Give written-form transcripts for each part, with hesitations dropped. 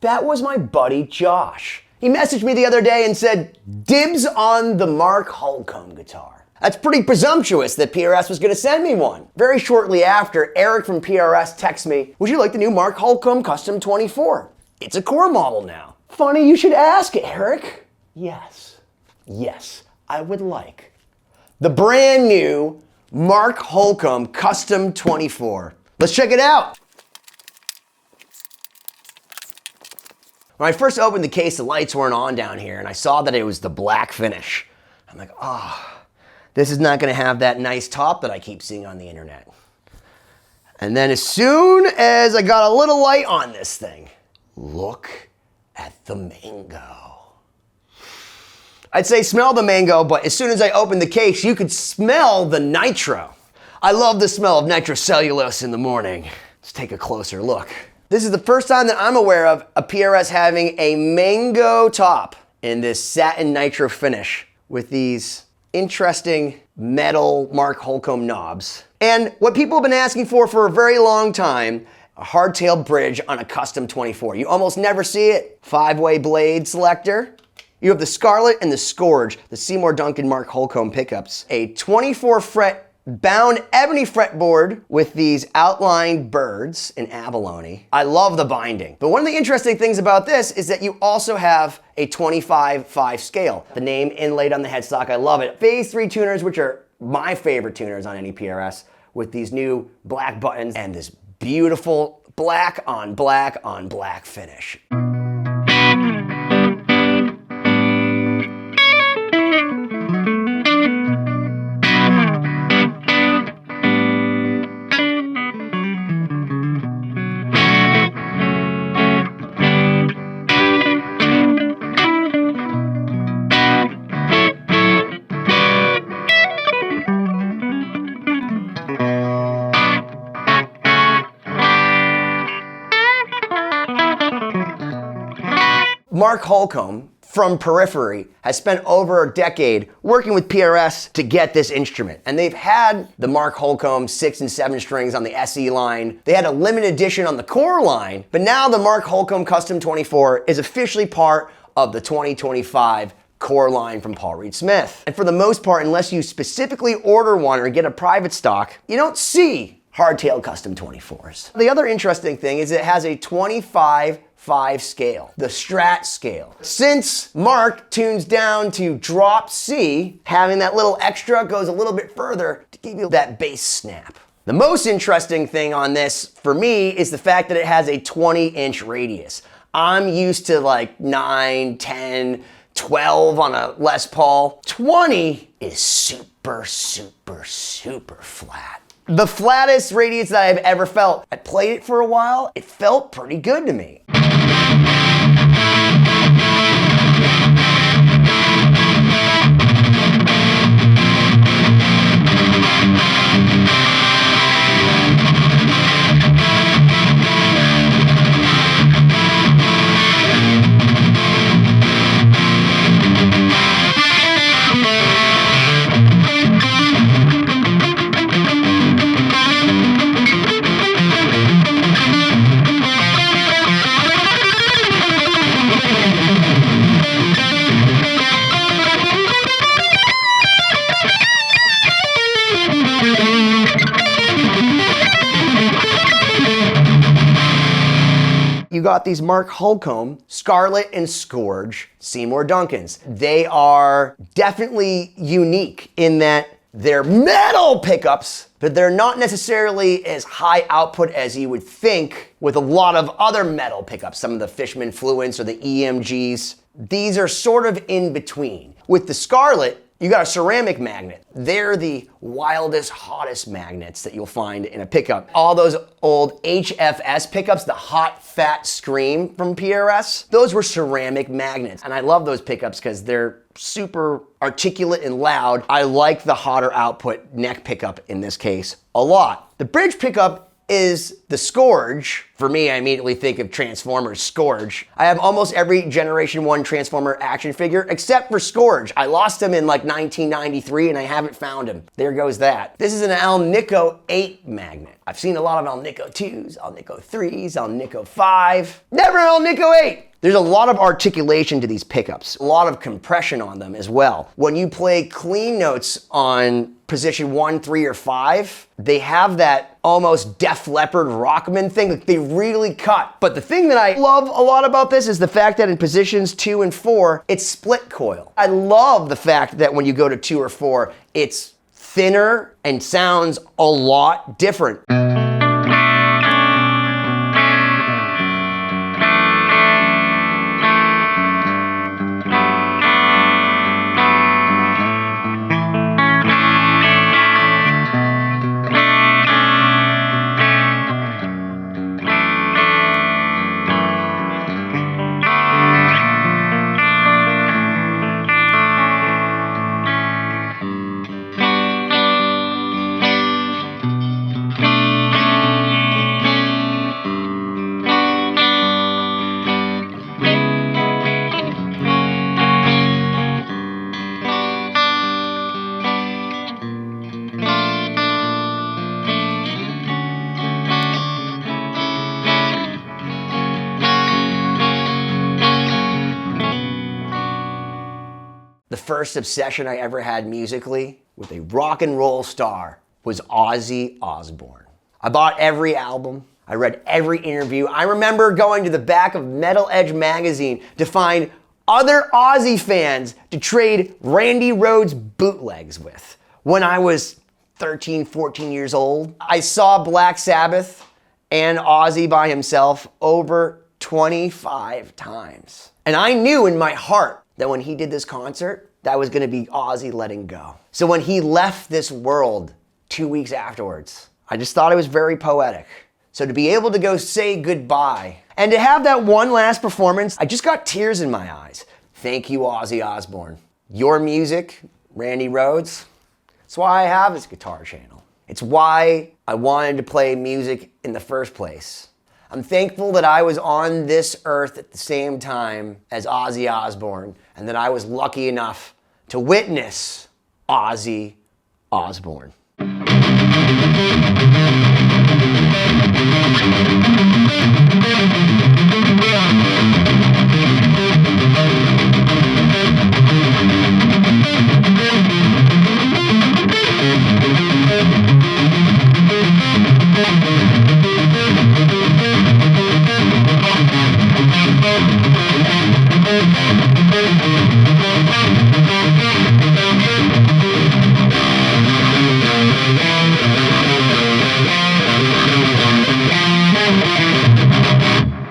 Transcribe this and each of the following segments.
That was my buddy Josh. He messaged me the other day and said, dibs on the Mark Holcomb guitar. That's pretty presumptuous that PRS was gonna send me one. Very shortly after, Eric from PRS texts me, would you like the new Mark Holcomb Custom 24? It's a core model now. Funny you should ask, Eric. Yes, I would like the brand new Mark Holcomb Custom 24. Let's check it out. When I first opened the case, the lights weren't on down here, and I saw that it was the black finish. I'm like, this is not gonna have that nice top that I keep seeing on the internet. And then as soon as I got a little light on this thing, look at the mango. I'd say smell the mango, but as soon as I opened the case, you could smell the nitro. I love the smell of nitrocellulose in the morning. Let's take a closer look. This is the first time that I'm aware of a PRS having a mango top in this satin nitro finish with these interesting metal Mark Holcomb knobs. And what people have been asking for a very long time, a hardtail bridge on a Custom 24. You almost never see it. 5-way blade selector. You have the Scarlet and the Scourge, the Seymour Duncan Mark Holcomb pickups. A 24 fret bound ebony fretboard with these outlined birds in abalone. I love the binding. But one of the interesting things about this is that you also have a 25/5 scale. The name inlaid on the headstock, I love it. Phase 3 tuners, which are my favorite tuners on any PRS, with these new black buttons and this beautiful black on black finish. Mark Holcomb from Periphery has spent over a decade working with PRS to get this instrument. And they've had the Mark Holcomb 6 and 7 strings on the SE line. They had a limited edition on the core line, but now the Mark Holcomb Custom 24 is officially part of the 2025 core line from Paul Reed Smith. And for the most part, unless you specifically order one or get a private stock, you don't see hardtail Custom 24s. The other interesting thing is it has a 25/5 scale, the Strat scale. Since Mark tunes down to drop C, having that little extra goes a little bit further to give you that bass snap. The most interesting thing on this for me is the fact that it has a 20-inch radius. I'm used to like 9, 10, 12 on a Les Paul. 20 is super flat. The flattest radius that I've ever felt. I played it for a while, it felt pretty good to me. You got these Mark Holcomb Scarlet and Scourge Seymour Duncans. They are definitely unique in that they're metal pickups, but they're not necessarily as high output as you would think with a lot of other metal pickups, some of the Fishman Fluence or the EMGs. These are sort of in between. With the Scarlet, You got a ceramic magnet. They're the wildest, hottest magnets that you'll find in a pickup. All those old HFS pickups, the hot, fat scream from PRS, those were ceramic magnets. And I love those pickups because they're super articulate and loud. I like the hotter output neck pickup in this case a lot. The bridge pickup is the Scourge. For me, I immediately think of Transformers Scourge. I have almost every Generation 1 Transformer action figure except for Scourge. I lost him in like 1993 and I haven't found him. There goes that. This is an Alnico 8 magnet. I've seen a lot of Alnico 2s, Alnico 3s, Alnico 5. Never an Alnico 8! There's a lot of articulation to these pickups, a lot of compression on them as well. When you play clean notes on position 1, 3, or 5, they have that almost Def Leppard Rockman thing. Like, they really cut. But the thing that I love a lot about this is the fact that in positions 2 and 4, it's split coil. I love the fact that when you go to 2 or 4, it's thinner and sounds a lot different. The first obsession I ever had musically with a rock and roll star was Ozzy Osbourne. I bought every album. I read every interview. I remember going to the back of Metal Edge magazine to find other Ozzy fans to trade Randy Rhoads bootlegs with. When I was 13, 14 years old, I saw Black Sabbath and Ozzy by himself over 25 times. And I knew in my heart that when he did this concert, that was gonna be Ozzy letting go. So when he left this world 2 weeks afterwards, I just thought it was very poetic. So to be able to go say goodbye and to have that one last performance, I just got tears in my eyes. Thank you, Ozzy Osbourne. Your music, Randy Rhoads, that's why I have this guitar channel. It's why I wanted to play music in the first place. I'm thankful that I was on this earth at the same time as Ozzy Osbourne and that I was lucky enough to witness Ozzy Osbourne.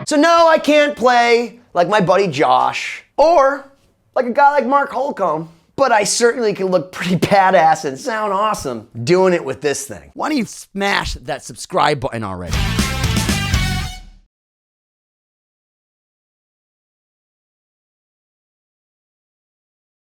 So no, I can't play like my buddy Josh or like a guy like Mark Holcomb, but I certainly can look pretty badass and sound awesome doing it with this thing. Why don't you smash that subscribe button already?